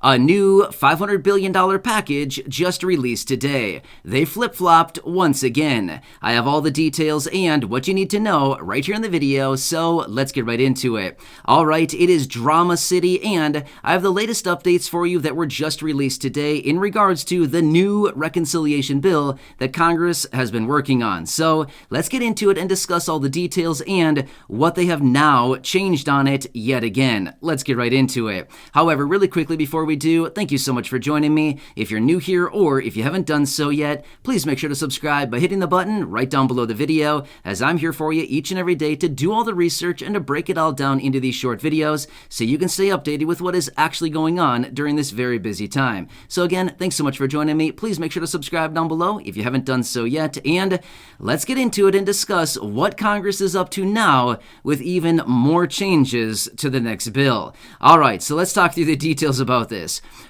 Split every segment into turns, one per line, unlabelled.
A new $500 billion package just released today. They flip-flopped once again. I have all the details and what you need to know right here in the video, so let's get right into it. All right, it is Drama City, and I have the latest updates for you that were just released today in regards to the new reconciliation bill that Congress has been working on. So let's get into it and discuss all the details and what they have now changed on it yet again. Let's get right into it. However, really quickly before we do, thank you so much for joining me. If you're new here or if you haven't done so yet, please make sure to subscribe by hitting the button right down below the video, as I'm here for you each and every day to do all the research and to break it all down into these short videos so you can stay updated with what is actually going on during this very busy time. So again, thanks so much for joining me. Please make sure to subscribe down below if you haven't done so yet, and let's get into it and discuss what Congress is up to now with even more changes to the next bill. All right, so let's talk through the details about this.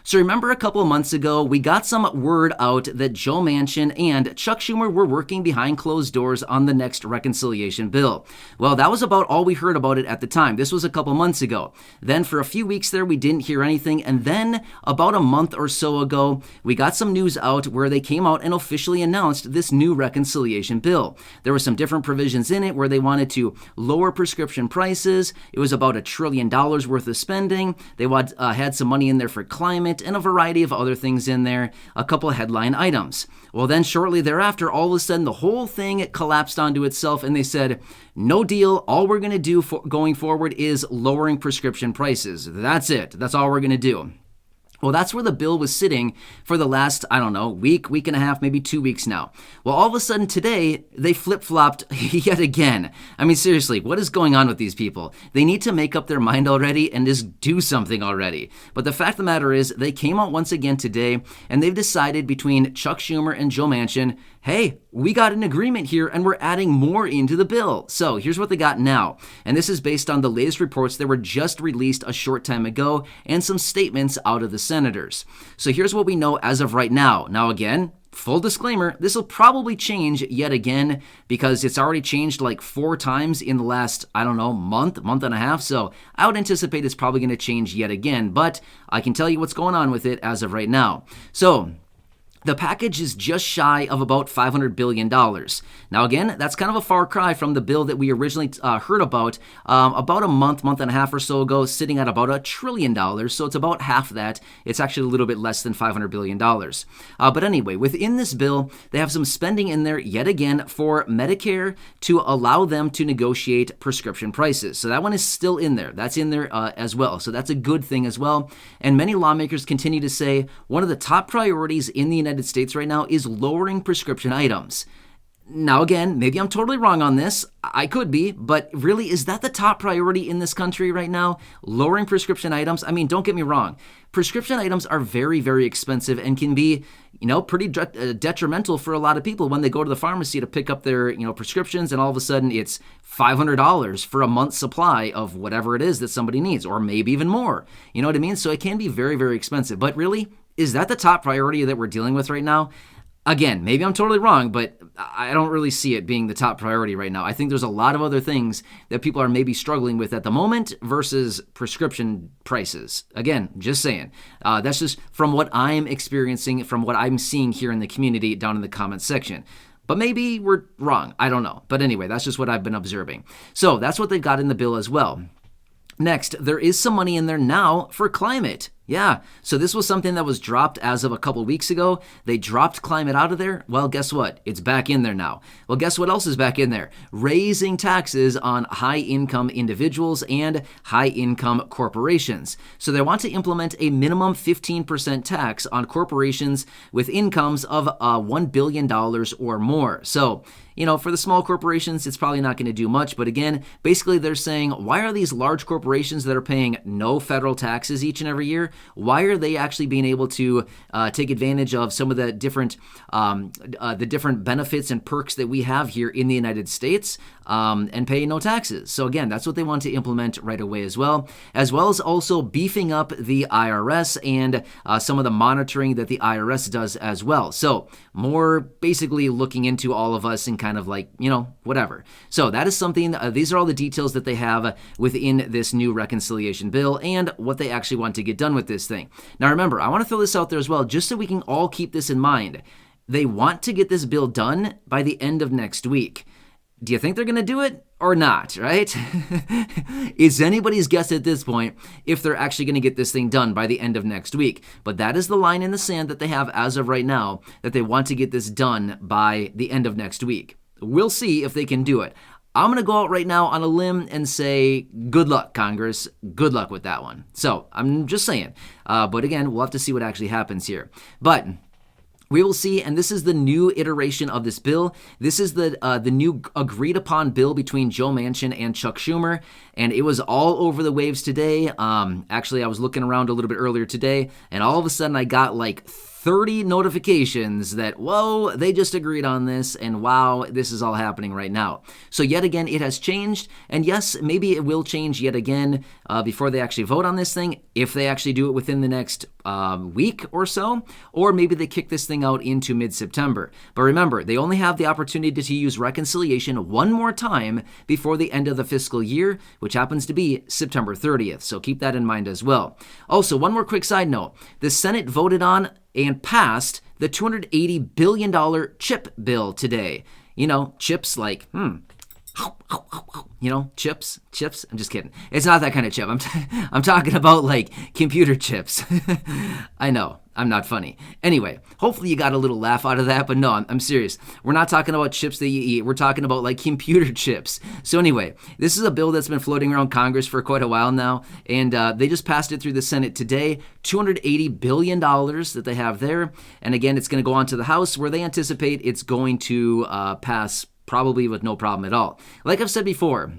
So remember a couple of months ago, we got some word out that Joe Manchin and Chuck Schumer were working behind closed doors on the next reconciliation bill. Well, that was about all we heard about it at the time. This was a couple months ago. Then for a few weeks there, we didn't hear anything. And then about a month or so ago, we got some news out where they came out and officially announced this new reconciliation bill. There were some different provisions in it where they wanted to lower prescription prices. It was about $1 trillion worth of spending. They had some money in there for climate and a variety of other things in there, a couple of headline items. Well, then shortly thereafter, all of a sudden, the whole thing collapsed onto itself, and they said, no deal. All we're going to do going forward is lowering prescription prices. That's it. That's all we're going to do. Well, that's where the bill was sitting for the last, week and a half, maybe 2 weeks now. Well, all of a sudden today, they flip-flopped yet again. I mean, seriously, what is going on with these people? They need to make up their mind already and just do something already. But the fact of the matter is, they came out once again today, and they've decided between Chuck Schumer and Joe Manchin, hey, we got an agreement here and we're adding more into the bill. So here's what they got now. And this is based on the latest reports that were just released a short time ago and some statements out of the senators. So here's what we know as of right now. Now again, full disclaimer, this will probably change yet again because it's already changed like 4 times in the last, month and a half. So I would anticipate it's probably going to change yet again, but I can tell you what's going on with it as of right now. So the package is just shy of about $500 billion. Now, again, that's kind of a far cry from the bill that we originally heard about a month and a half or so ago, sitting at about $1 trillion. So it's about half that. It's actually a little bit less than $500 billion. But anyway, within this bill, they have some spending in there yet again for Medicare to allow them to negotiate prescription prices. So that one is still in there. That's in there as well. So that's a good thing as well. And many lawmakers continue to say one of the top priorities in the United States right now is lowering prescription items. Now again, maybe I'm totally wrong on this. I could be, but really, is that the top priority in this country right now? Lowering prescription items? I mean, don't get me wrong. Prescription items are very, very expensive and can be, pretty detrimental for a lot of people when they go to the pharmacy to pick up their, prescriptions, and all of a sudden it's $500 for a month's supply of whatever it is that somebody needs, or maybe even more. You know what I mean? So it can be very, very expensive. But really, is that the top priority that we're dealing with right now? Again, maybe I'm totally wrong, but I don't really see it being the top priority right now. I think there's a lot of other things that people are maybe struggling with at the moment versus prescription prices. Again, just saying. That's just from what I'm experiencing, from what I'm seeing here in the community down in the comments section. But maybe we're wrong. I don't know. But anyway, that's just what I've been observing. So that's what they've got in the bill as well. Next, there is some money in there now for climate. Yeah, so this was something that was dropped as of a couple weeks ago. They dropped climate out of there. Well, guess what? It's back in there now. Well, guess what else is back in there? Raising taxes on high-income individuals and high-income corporations. So they want to implement a minimum 15% tax on corporations with incomes of $1 billion or more. So, for the small corporations, it's probably not going to do much. But again, basically they're saying, why are these large corporations that are paying no federal taxes each and every year, why are they actually being able to take advantage of some of the different benefits and perks that we have here in the United States? and pay no taxes. So again, that's what they want to implement right away as well as also beefing up the IRS and some of the monitoring that the IRS does as well. So more basically looking into all of us and kind of like, whatever. So that is something, these are all the details that they have within this new reconciliation bill and what they actually want to get done with this thing. Now remember, I want to throw this out there as well, just so we can all keep this in mind. They want to get this bill done by the end of next week. Do you think they're going to do it or not, right? It's anybody's guess at this point if they're actually going to get this thing done by the end of next week. But that is the line in the sand that they have as of right now, that they want to get this done by the end of next week. We'll see if they can do it. I'm going to go out right now on a limb and say, good luck, Congress. Good luck with that one. So I'm just saying. But again, we'll have to see what actually happens here. But we will see, and this is the new iteration of this bill. This is the new agreed-upon bill between Joe Manchin and Chuck Schumer, and it was all over the waves today. Actually, I was looking around a little bit earlier today, and all of a sudden I got like 30 notifications that, whoa, they just agreed on this, and wow, this is all happening right now. So yet again, it has changed, and yes, maybe it will change yet again before they actually vote on this thing, if they actually do it within the next week or so, or maybe they kick this thing out into mid-September. But remember, they only have the opportunity to use reconciliation one more time before the end of the fiscal year, which happens to be September 30th. So keep that in mind as well. Also, one more quick side note. The Senate voted on and passed the $280 billion chip bill today. Chips like, chips. I'm just kidding. It's not that kind of chip. I'm talking about like computer chips. I know, I'm not funny. Anyway, hopefully you got a little laugh out of that, but no, I'm serious. We're not talking about chips that you eat. We're talking about like computer chips. So anyway, this is a bill that's been floating around Congress for quite a while now, and they just passed it through the Senate today. $280 billion that they have there. And again, it's going to go on to the House, where they anticipate it's going to pass probably with no problem at all. Like I've said before,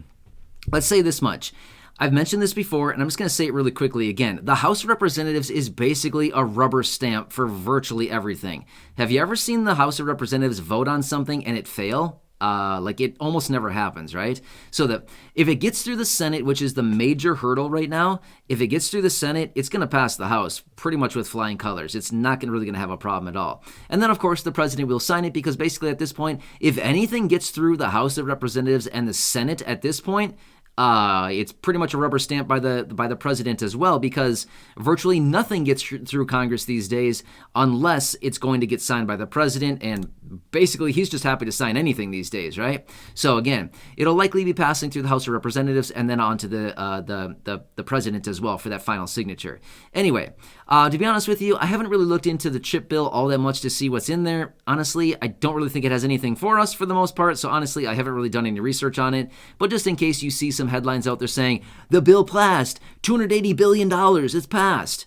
let's say this much. I've mentioned this before, and I'm just going to say it really quickly again. The House of Representatives is basically a rubber stamp for virtually everything. Have you ever seen the House of Representatives vote on something and it fail? Like it almost never happens, right? So that if it gets through the Senate, which is the major hurdle right now, if it gets through the Senate, it's going to pass the House pretty much with flying colors. It's not really going to have a problem at all. And then, of course, the president will sign it, because basically at this point, if anything gets through the House of Representatives and the Senate at this point, it's pretty much a rubber stamp by the president as well, because virtually nothing gets through Congress these days unless it's going to get signed by the president, and basically he's just happy to sign anything these days, right? So again, it'll likely be passing through the House of Representatives and then on to the president as well for that final signature. Anyway, to be honest with you, I haven't really looked into the chip bill all that much to see what's in there. Honestly, I don't really think it has anything for us for the most part, so honestly, I haven't really done any research on it. But just in case you see some headlines out there saying, the bill passed, $280 billion, it's passed.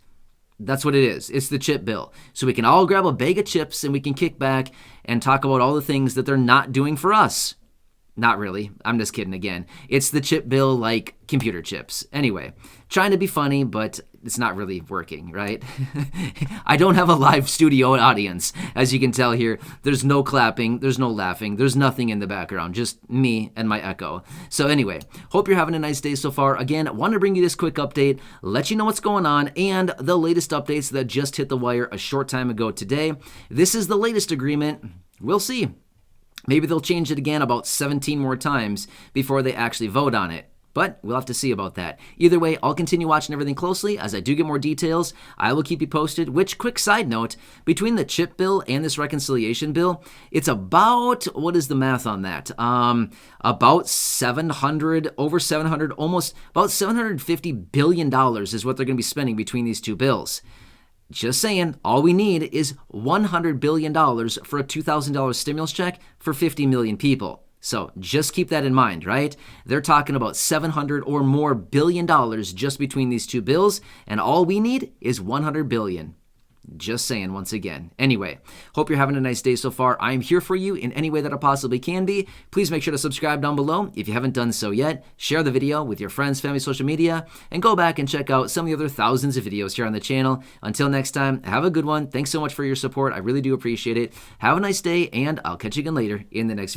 That's what it is. It's the chip bill. So we can all grab a bag of chips and we can kick back and talk about all the things that they're not doing for us. Not really. I'm just kidding again. It's the chip bill like computer chips. Anyway, trying to be funny, but it's not really working, right? I don't have a live studio audience. As you can tell here, there's no clapping, there's no laughing, there's nothing in the background, just me and my echo. So anyway, hope you're having a nice day so far. Again, I want to bring you this quick update, let you know what's going on, and the latest updates that just hit the wire a short time ago today. This is the latest agreement. We'll see. Maybe they'll change it again about 17 more times before they actually vote on it. But we'll have to see about that. Either way, I'll continue watching everything closely. As I do get more details, I will keep you posted. Which, quick side note, between the chip bill and this reconciliation bill, it's about, what is the math on that? About 700, over 700, almost about $750 billion is what they're going to be spending between these two bills. Just saying, all we need is $100 billion for a $2,000 stimulus check for 50 million people. So just keep that in mind, right? They're talking about $700 or more billion just between these two bills, and all we need is $100 billion. Just saying once again. Anyway, hope you're having a nice day so far. I'm here for you in any way that I possibly can be. Please make sure to subscribe down below if you haven't done so yet. Share the video with your friends, family, social media, and go back and check out some of the other thousands of videos here on the channel. Until next time, have a good one. Thanks so much for your support. I really do appreciate it. Have a nice day, and I'll catch you again later in the next video.